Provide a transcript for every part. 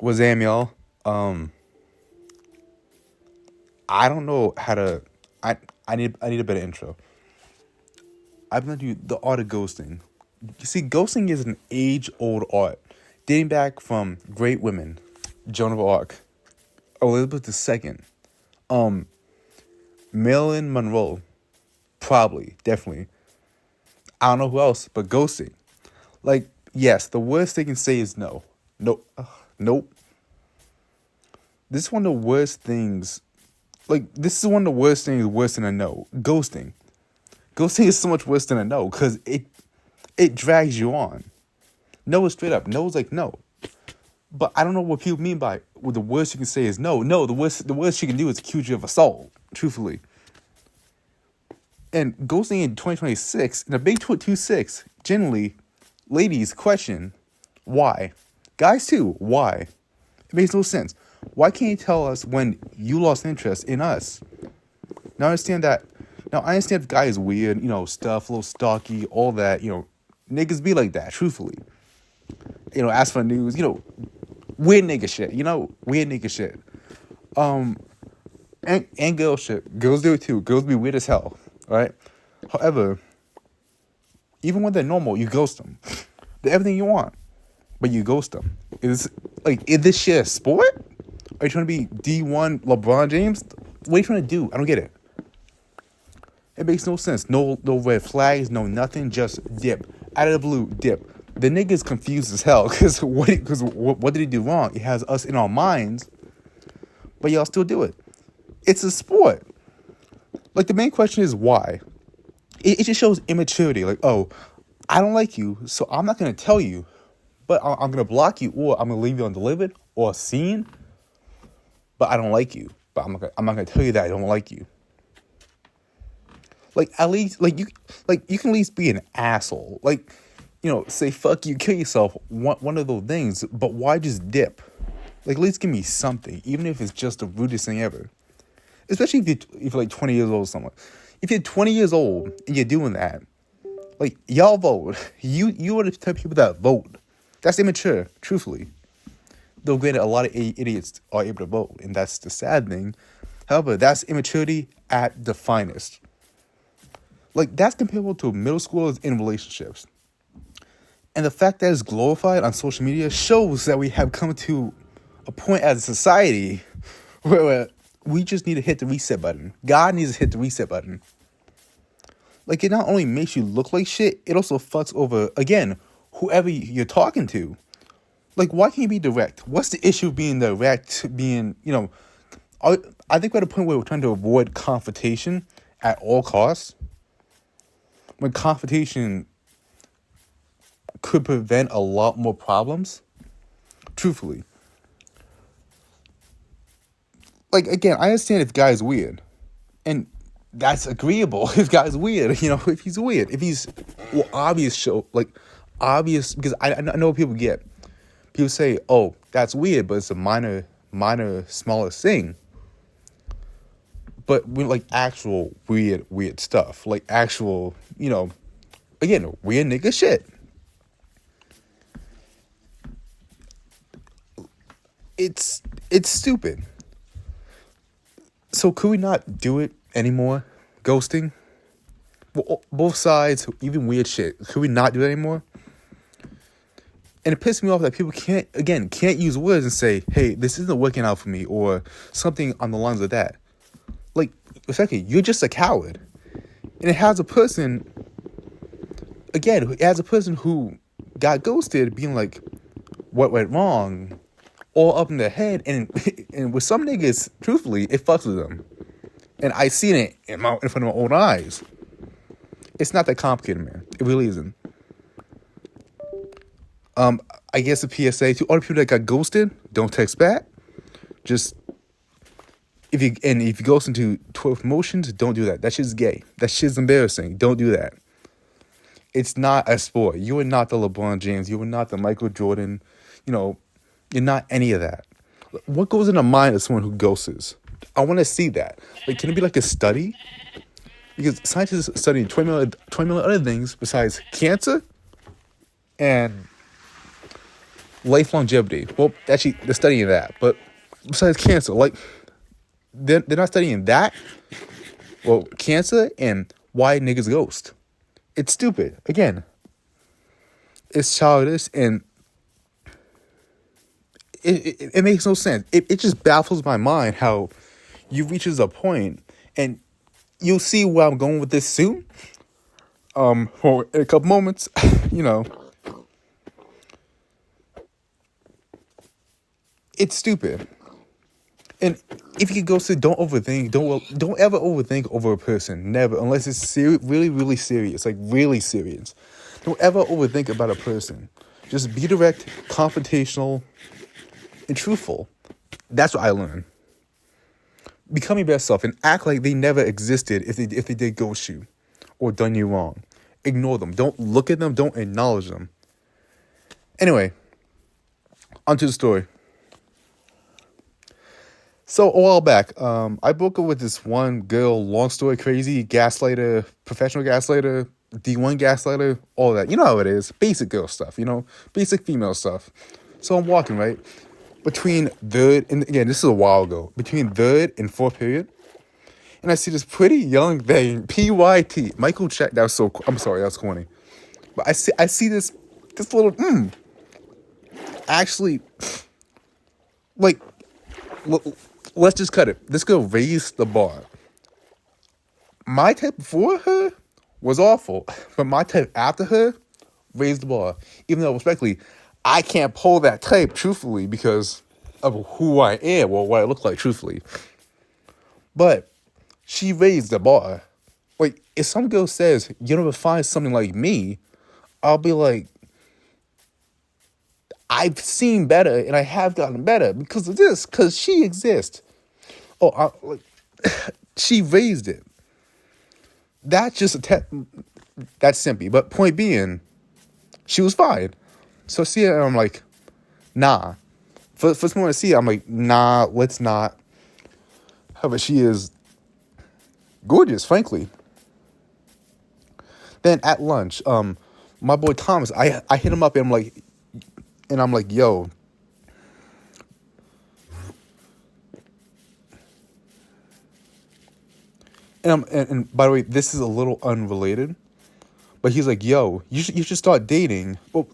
What's up, y'all? I don't know how to. I I need a better intro. I've been to the art of ghosting. You see, ghosting is an age-old art, dating back from great women, Joan of Arc, Elizabeth II, um, Marilyn Monroe, probably, definitely. I don't know who else, but ghosting. Like, yes, the worst they can say is no. No, nope. This is one of the worst things. Like, this is one of the worst things worse than a no. Ghosting. Ghosting is so much worse than a no because it drags you on. No is straight up. No is like no. But I don't know what people mean by the worst you can say is no. No, the worst you can do is accuse you of assault. Truthfully. And ghosting in 2026 in a big 226, generally, ladies question why. Guys too, why? It makes no sense. Why can't you tell us when you lost interest in us? Now I understand that. Now I understand if guy is weird, stuff, a little stocky, all that. Niggas be like that. Truthfully, ask for news. Weird nigga shit. Weird nigga shit. And girl shit. Girls do it too. Girls be weird as hell. Right. However, even when they're normal, you ghost them. They're everything you want, but you ghost them. Is this shit a sport? Are you trying to be D1 LeBron James? What are you trying to do? I don't get it. It makes no sense. No red flags, no nothing. Just dip. Out of the blue, dip. The nigga's confused as hell because what did he do wrong? He has us in our minds, but y'all still do it. It's a sport. Like, the main question is why. It just shows immaturity. Like, oh, I don't like you, so I'm not going to tell you, but I'm going to block you, or I'm going to leave you undelivered or seen, but I don't like you. But I'm not going to tell you that I don't like you. Like, at least, you can at least be an asshole. Like, say fuck you, kill yourself, one of those things, but why just dip? Like, at least give me something, even if it's just the rudest thing ever. Especially if you're like 20 years old or something. If you're 20 years old and you're doing that, like, y'all vote. You are the type of people that vote. That's immature, truthfully. Though granted, a lot of idiots are able to vote, and that's the sad thing. However, that's immaturity at the finest. Like, that's comparable to middle schoolers in relationships. And the fact that it's glorified on social media shows that we have come to a point as a society where we just need to hit the reset button. God needs to hit the reset button. Like, it not only makes you look like shit, it also fucks over, again, whoever you're talking to. Like, why can't you be direct? What's the issue of being direct, being, I think we're at a point where we're trying to avoid confrontation at all costs. When confrontation could prevent a lot more problems. Truthfully. Like, again, I understand if guy's weird. And that's agreeable if guy's weird. If he's weird. If he's obvious, because I know what people get. People say, oh, that's weird, but it's a minor, smallest thing. But with, like, actual weird stuff. Like, actual, again, weird nigga shit. It's stupid. So could we not do it anymore? Ghosting? Both sides, even weird shit. Could we not do it anymore? And it pisses me off that people can't use words and say, hey, this isn't working out for me, or something on the lines of that. Like, effectively, you're just a coward. And it has a person who got ghosted being like, what went wrong? All up in their head. And with some niggas, truthfully, it fucks with them. And I seen it in front of my own eyes. It's not that complicated, man. It really isn't. I guess a PSA to all the people that got ghosted, don't text back. Just if you ghost into 12 promotions, don't do that. That shit's gay. That shit's embarrassing. Don't do that. It's not a sport. You are not the LeBron James. You are not the Michael Jordan. You're not any of that. What goes in the mind of someone who ghosts? I want to see that. Like, can it be like a study? Because scientists are studying 20 million other things besides cancer and life longevity. Well, actually, they're studying that. But besides cancer, like, they're not studying that. Well, cancer and why niggas ghost. It's stupid. Again, it's childish, and it makes no sense. It just baffles my mind how you reaches a point, and you'll see where I'm going with this soon. For in a couple moments, you know, it's stupid. And if you could go to don't overthink, don't ever overthink over a person, never, unless it's really, really serious, like really serious. Don't ever overthink about a person. Just be direct, confrontational, and truthful. That's what I learned. Become your best self and act like they never existed if they did ghost you or done you wrong. Ignore them. Don't look at them. Don't acknowledge them. Anyway, onto the story. So a while back, I broke up with this one girl, long story crazy, gaslighter, professional gaslighter, D1 gaslighter, all that. You know how it is. Basic girl stuff, you know, basic female stuff. So I'm walking, right? Between third, and again, this is a while ago, between third and fourth period. And I see this pretty young thing, PYT, Michael Check. That was so, I'm sorry, that was corny. But I see this little, actually, like, let's just cut it. This girl raised the bar. My type before her was awful, but my type after her raised the bar. Even though, respectfully, I can't pull that type, truthfully, because of who I am or what I look like, truthfully. But she raised the bar. Like, if some girl says, you never find something like me, I'll be like, I've seen better and I have gotten better because of this, because she exists. She raised it. That's just that's simply. But point being, she was fine. So see her, and I'm like, nah. First moment I see her, I'm like, nah, let's not. However, she is gorgeous, frankly. Then at lunch, my boy Thomas, I hit him up and I'm like, yo. And by the way, this is a little unrelated, but he's like, yo, you should start dating. Well,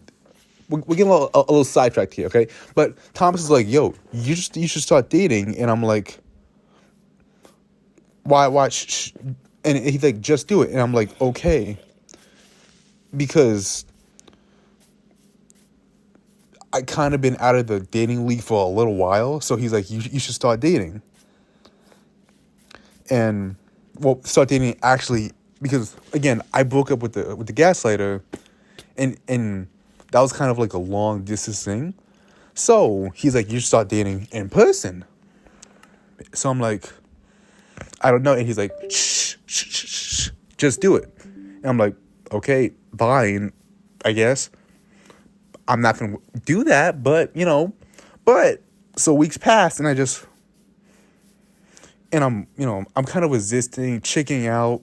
we're getting a little sidetracked here, okay? But Thomas is like, yo, you should start dating, and I'm like, why? And he's like, just do it, and I'm like, okay, because I kind of been out of the dating league for a little while, so he's like, you should start dating, and start dating actually, because again, I broke up with the gaslighter, and that was kind of like a long distance thing. So he's like, you should start dating in person. So I'm like, I don't know. And he's like, shh, just do it. And I'm like, okay, fine, I guess. I'm not going to do that, but, so weeks pass, and I'm kind of resisting, checking out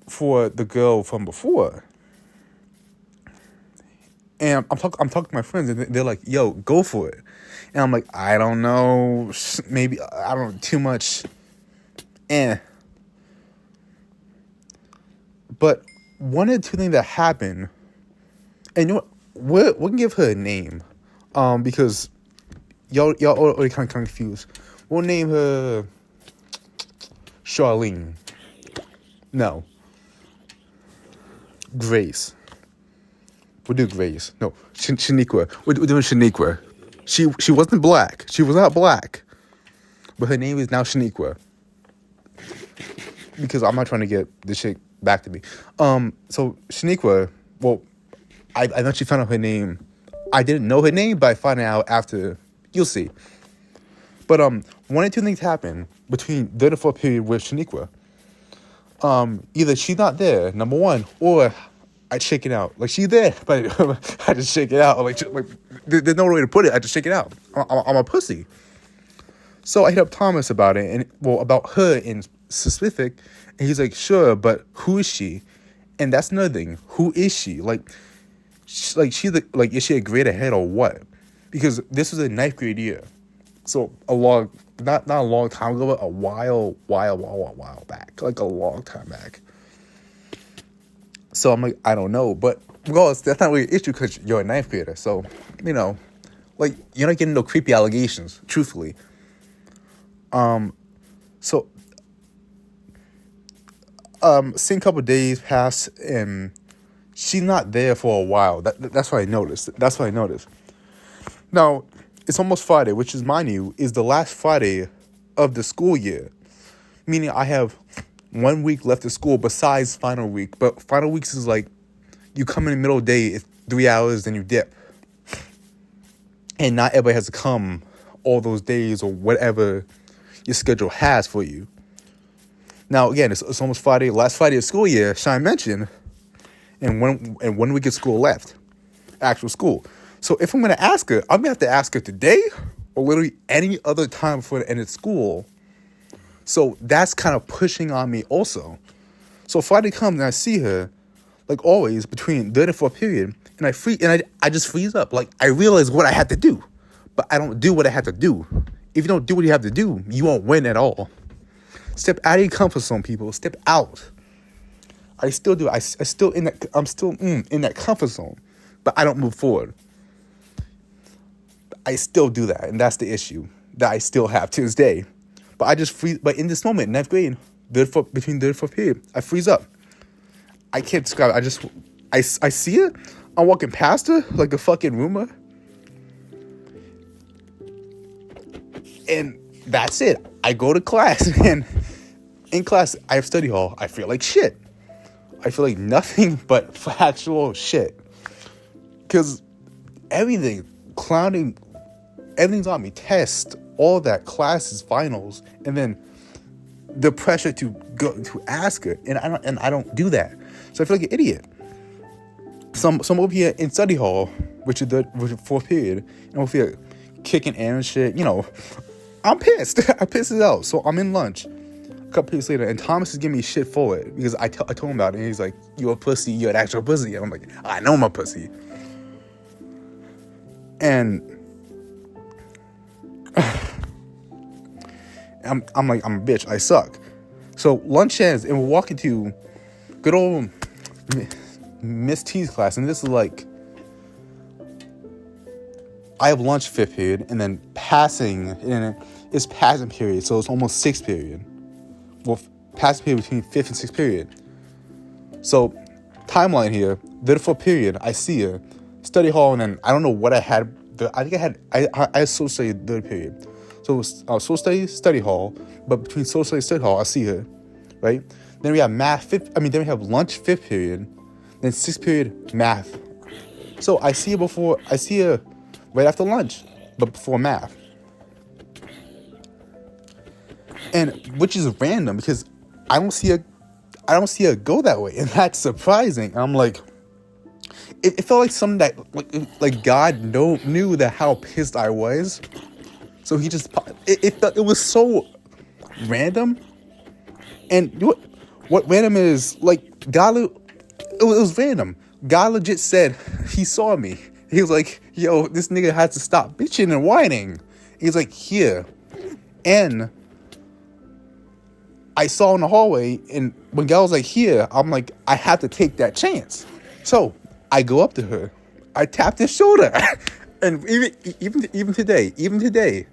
for the girl from before. And I'm talking to my friends, and they're like, yo, go for it. And I'm like, I don't know, maybe, I don't know, too much, But one of the two things that happened, and you know what, we can give her a name, because y'all already kind of confused. We'll name her Charlene. No. Grace. We'll do Grace. No, Shaniqua. We're doing Shaniqua. She wasn't black. She was not black. But her name is now Shaniqua. Because I'm not trying to get this shit back to me. So Shaniqua, I eventually found out her name. I didn't know her name, but I found out after. You'll see. But one or two things happened between the third and fourth period with Shaniqua. Either she's not there, number one, or I shake it out. Like, she's there, but I just shake it out. Like there's no way to put it. I just shake it out. I'm a pussy. So I hit up Thomas about it, and about her in specific, and he's like, sure, but who is she? And that's another thing. Who is she? Like, Is she a grade ahead or what? Because this was a ninth grade year, so not a long time ago, but a while back, like a long time back. So I'm like, I don't know, but regardless, that's not really an issue because you're a ninth grader. So, like, you're not getting no creepy allegations, truthfully. So, seen a couple of days pass and she's not there for a while. That's what I noticed. Now, it's almost Friday, which is, mind you, is the last Friday of the school year. Meaning I have 1 week left of school besides final week. But final weeks is like, you come in the middle of the day, it's 3 hours, then you dip. And not everybody has to come all those days or whatever your schedule has for you. Now, again, it's almost Friday, last Friday of school year, Shine mentioned, and 1 week of school left, actual school. So if I'm going to ask her, I'm going to have to ask her today or literally any other time before the end of school. So that's kind of pushing on me also. So Friday comes and I see her, like always, between third and fourth period, and I just freeze up. Like, I realize what I have to do, but I don't do what I have to do. If you don't do what you have to do, you won't win at all. Step out of your comfort zone, people. Step out. I still do. I'm still in that comfort zone, but I don't move forward. I still do that, and that's the issue that I still have to this day. But I just freeze. But in this moment, ninth grade, between third and fourth period, I freeze up. I can't describe it. I see it. I'm walking past her like a fucking rumor, and that's it. I go to class, and in class, I have study hall. I feel like shit. I feel like nothing but factual shit. Because everything's on me. Tests, all that, classes, finals, and then the pressure to go to ask her, and I don't do that. So I feel like an idiot. So I'm over here in study hall, which is the fourth period, and I'm over here kicking air and shit. I'm pissed. I pissed it out. So I'm in lunch a couple days later, and Thomas is giving me shit for it because I told him about it, and he's like, "You're a pussy. You're an actual pussy." And I'm like, "I know I'm a pussy." And I'm like, I'm a bitch. I suck. So lunch ends, and we're walking to good old Miss T's class, and this is like, I have lunch fifth period, and then passing period, so it's almost sixth period. Well, passing period between fifth and sixth period. So, timeline here, third fourth period, I see her, study hall, and then I don't know what I had. I think I had social study third period. So it was social study hall, but between social study hall, I see her, right? Then we have then we have lunch fifth period, then sixth period math. So I see her right after lunch, but before math. And which is random because I don't see her go that way, and that's surprising. I'm like, it felt like something that like God knew that how pissed I was, so he just it was so random. And what random is, like, God, it was random. God legit said he saw me. He was like, "Yo, this nigga has to stop bitching and whining." He's like, "Here," and I saw in the hallway, and when God was like, "Here," I'm like, I have to take that chance. So I go up to her, I tapped his shoulder, and even today,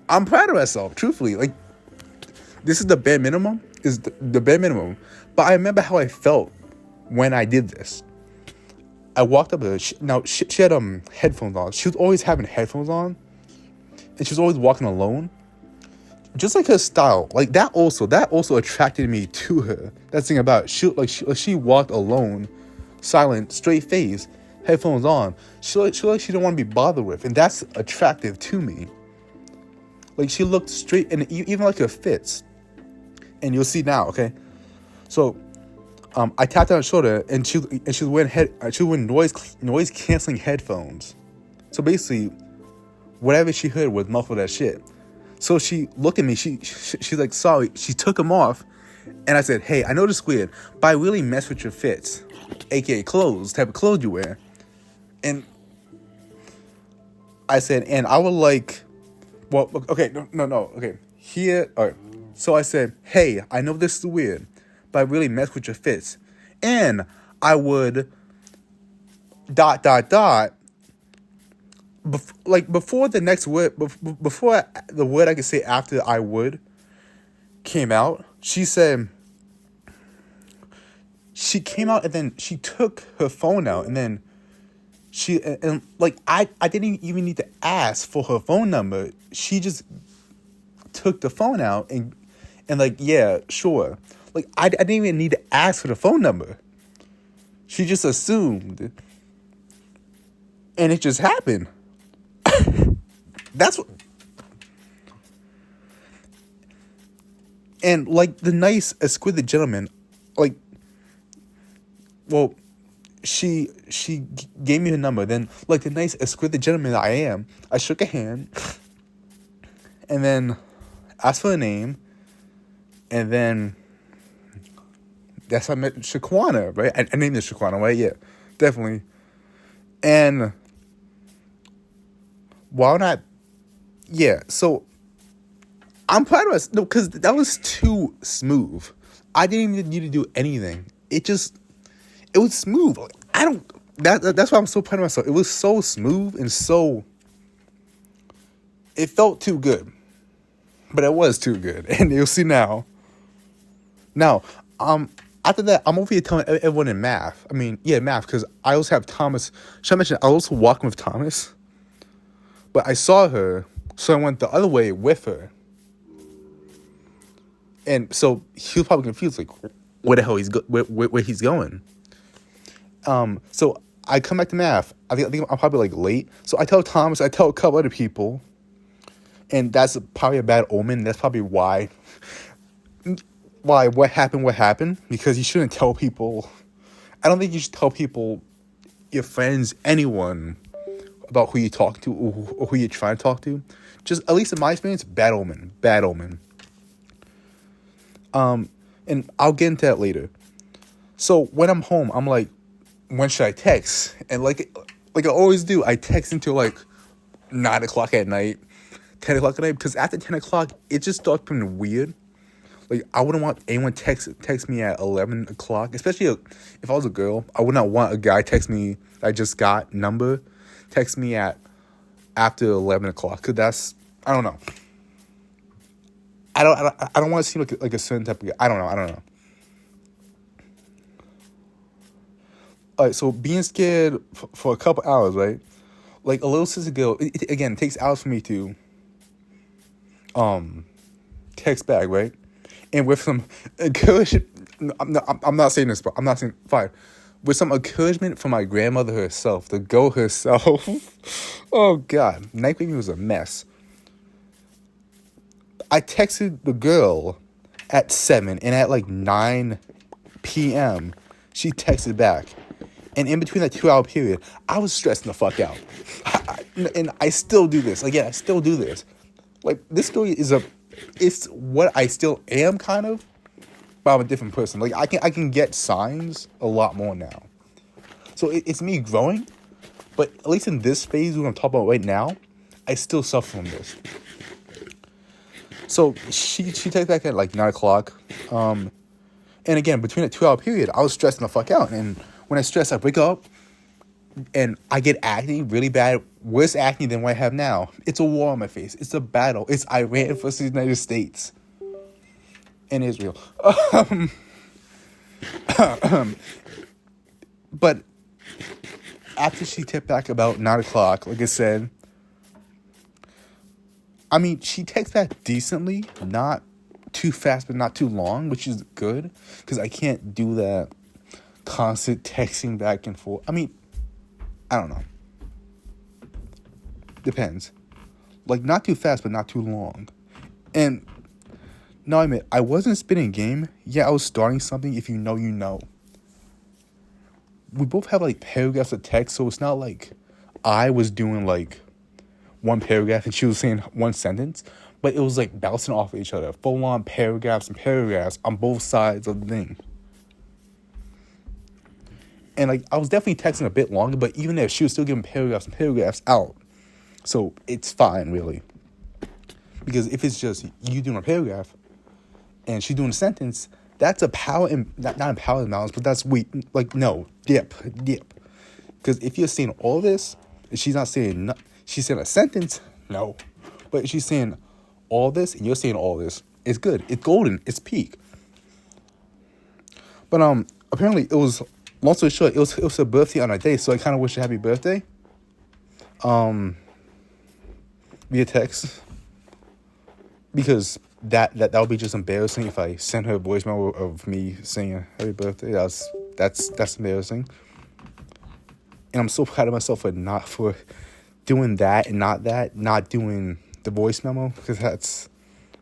I'm proud of myself. Truthfully, like, this is the bare minimum. Is the bare minimum. But I remember how I felt when I did this. I walked up to her. She had headphones on. She was always having headphones on, and she was always walking alone. Just like her style, like that also attracted me to her. That's the thing about it. She walked alone, silent, straight face, headphones on. She didn't want to be bothered with, and that's attractive to me. Like, she looked straight, and even like her fits. And you'll see now, okay? So, I tapped on her shoulder, and she was wearing noise canceling headphones. So basically, whatever she heard was muffled as shit. So she looked at me. She's like, sorry. She took them off, and I said, "Hey, I know this is weird, but I really mess with your fits, aka clothes, type of clothes you wear." And I said, and I would like, well, okay, no, okay. Here, all right. So I said, hey, I know this is weird, but I really mess with your fits. And I would, dot, like before the next word, before the word I could say after I would came out, she came out and then she took her phone out and then and like I didn't even need to ask for her phone number. She just took the phone out and like, yeah, sure. Like I didn't even need to ask for the phone number. She just assumed. And it just happened. That's what. And like the nice exquisite gentleman, like, well, she gave me her number. Then like the nice exquisite gentleman that I am, I shook a hand, and then asked for her name, and then that's how I met Shaquana, right? I named her Shaquana, right? Yeah, definitely. And why not? Yeah, so I'm proud of us. No, because that was too smooth. I didn't even need to do anything. It was smooth. Like, that's why I'm so proud of myself. It was so smooth and so, it felt too good. But it was too good. And you'll see now. Now, after that, I'm over here telling everyone in math. I mean, yeah, math, because I also have Thomas. Should I mention, I was also walking with Thomas. But I saw her, so I went the other way with her. And so he was probably confused, like, where the hell where he's going. So I come back to math. I think I'm probably like late. So I tell Thomas, I tell a couple other people, and that's probably a bad omen. That's probably why what happened, because you shouldn't tell people. I don't think you should tell people, your friends, anyone, about who you talk to or who you're trying to talk to. Just, at least in my experience, bad omen. And I'll get into that later. So when I'm home, I'm like, when should I text? And like I always do, I text until like 9 o'clock at night, 10 o'clock at night, because after 10 o'clock, it just starts becoming weird. Like, I wouldn't want anyone text me at 11 o'clock, especially if I was a girl. I would not want a guy text me, I just got number, text me at after 11 o'clock, because that's, I don't know. I don't want to seem like a certain type of guy. I don't know. All right, so being scared for a couple hours, right? Like a little sister girl. Again, it takes hours for me to text back, right? And with some encouragement, I'm not saying this, but I'm not saying fine. With some encouragement from my grandmother herself, the girl herself. Oh God, night baby was a mess. I texted the girl at 7, and at like 9 p.m., she texted back. And in between that 2-hour period, I was stressing the fuck out. And I still do this. Like, yeah, I still do this. Like, this story it's what I still am, kind of, but I'm a different person. Like, I can get signs a lot more now. So it's me growing, but at least in this phase we're going to talk about right now, I still suffer from this. So she texted back at like 9 o'clock. And again, between a 2-hour period, I was stressing the fuck out. And when I stress, I wake up and I get acne really bad. Worse acne than what I have now. It's a war on my face. It's a battle. It's Iran versus the United States and Israel. But after she tipped back about 9 o'clock, like I said, I mean, she texts back decently, not too fast, but not too long, which is good, because I can't do that constant texting back and forth. I mean, I don't know. Depends. Like, not too fast, but not too long. And, no, I admit, I wasn't spitting game. Yeah, I was starting something. If you know, you know. We both have, like, paragraphs of text, so it's not like I was doing, like, one paragraph and she was saying one sentence, but it was like bouncing off of each other, full on paragraphs and paragraphs on both sides of the thing. And like I was definitely texting a bit longer, but even if she was still giving paragraphs and paragraphs out, so it's fine really. Because if it's just you doing a paragraph and she doing a sentence, that's a power not a power imbalance, but that's like no dip. Because if you're saying all this and she's not saying she's saying a sentence, no, but she's saying all this and you're saying all this, it's good, it's golden, it's peak. But apparently it was, long story short, it was her birthday on a day, so I kind of wish her happy birthday. Via text, because that would be just embarrassing if I sent her a voicemail of me saying happy birthday. That's embarrassing, and I'm so proud of myself for doing that and not doing the voice memo, because that's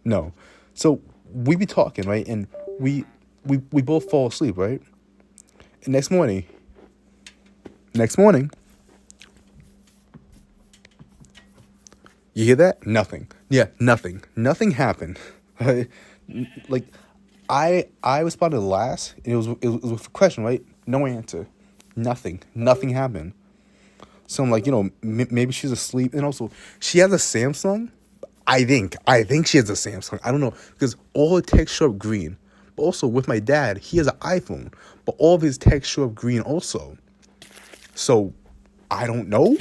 no. So we be talking, right, and we both fall asleep, right? And next morning, you hear that? Nothing. Yeah, nothing. Nothing happened. Like, I responded last, and it was a question, right? No answer. Nothing. Nothing happened. So I'm like, maybe she's asleep. And also, she has a Samsung. I think she has a Samsung. I don't know, because all her texts show up green. But also, with my dad, he has an iPhone, but all of his texts show up green also. So, I don't know.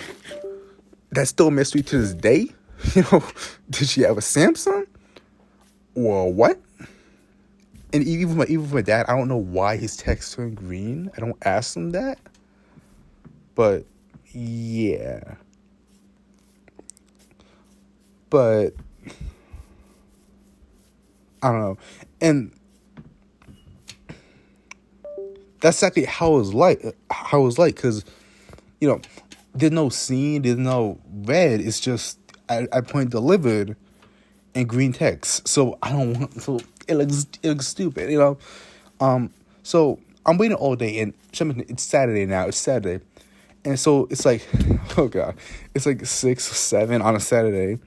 That's still a mystery to this day. Did she have a Samsung? Or what? And even with my dad, I don't know why his texts turn green. I don't ask him that. But, yeah. But, I don't know. And that's exactly how it was like. Because, there's no scene, there's no red. It's just I point delivered in green text. So I don't want. So it looks stupid, So I'm waiting all day, and it's Saturday now. It's Saturday, and so it's like, oh god, it's like 6 or 7 on a Saturday,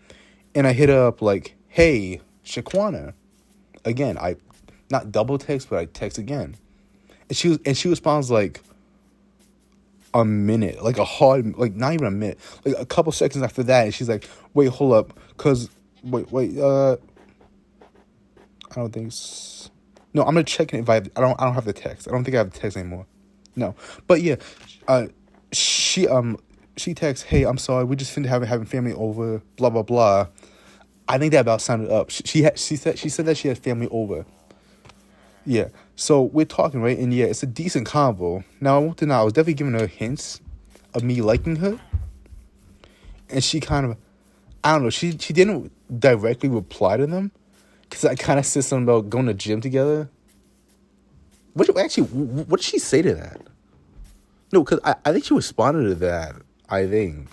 and I hit her up like, hey, Shaquana, again. I not double text, but I text again. And she responds like a minute, like a hard, like not even a minute, like a couple seconds after that, and she's like, "Wait, hold up, cause wait, I don't think. No, I'm gonna check it if I don't have the text. I don't think I have the text anymore. No, but yeah, she texts, "Hey, I'm sorry, we just finished having family over, blah blah blah." I think that about sounded up. She said that she had family over. Yeah, so we're talking, right? And yeah, it's a decent convo. Now, I won't deny, I was definitely giving her hints of me liking her. And she kind of, I don't know, she didn't directly reply to them. Because I kind of said something about going to gym together. What did she say to that? No, because I think she responded to that, I think.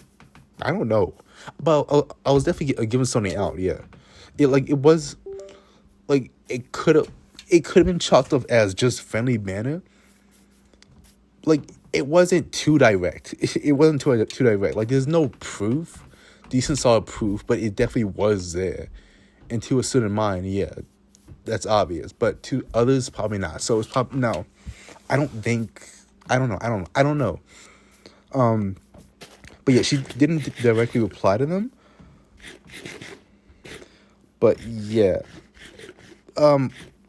I don't know. But I was definitely giving something out, yeah. It could have been chalked up as just friendly manner. Like, it wasn't too direct. It wasn't too direct. Like, there's no proof, decent solid proof, but it definitely was there. And to a certain mind, yeah, that's obvious. But to others, probably not. So it's probably no. I don't know. But yeah, she didn't directly reply to them. But yeah.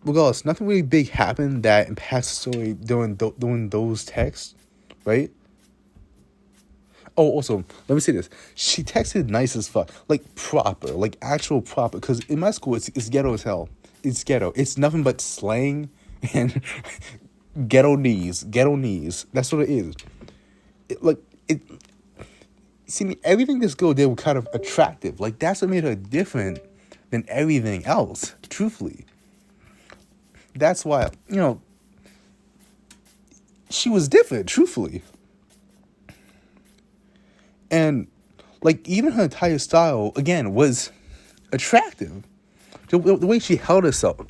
Regardless, nothing really big happened that impacts the story during those texts, right? Oh, also, let me say this. She texted nice as fuck. Like, proper. Like, actual proper. Because in my school, it's ghetto as hell. It's ghetto. It's nothing but slang and ghetto knees. Ghetto knees. That's what it is. See, everything this girl did was kind of attractive. Like, that's what made her different than everything else, truthfully. That's why, she was different, truthfully. And, like, even her entire style, again, was attractive. The way she held herself.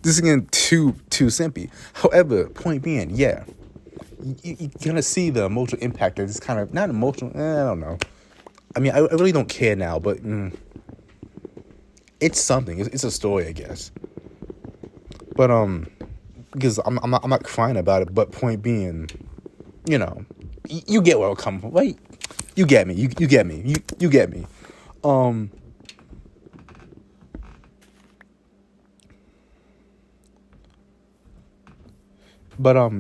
This is, again, too simpy. However, point being, yeah, you kind of see the emotional impact of this kind of, not emotional, I don't know. I mean, I really don't care now, but it's something. It's a story, I guess. But, because I'm not crying about it, but point being, you know, you get where I'm coming from. Like, you get me. You get me. You get me. But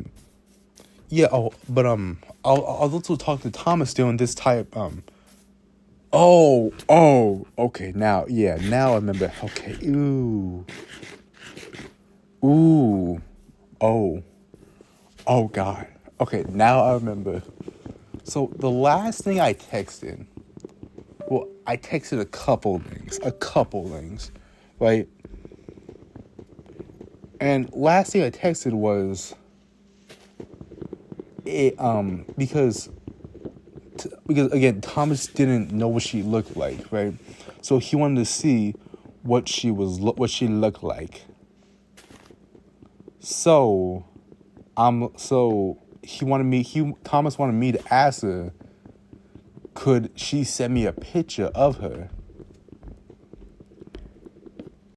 yeah. Oh, but I'll also talk to Thomas doing this type. Okay. Now I remember. Okay. Ooh. Oh. Oh God. Okay. Now I remember. So the last thing I texted. Well, I texted a couple things, right? And last thing I texted was it because again Thomas didn't know what she looked like, right? So he wanted to see what she looked like. So Thomas wanted me to ask her, could she send me a picture of her?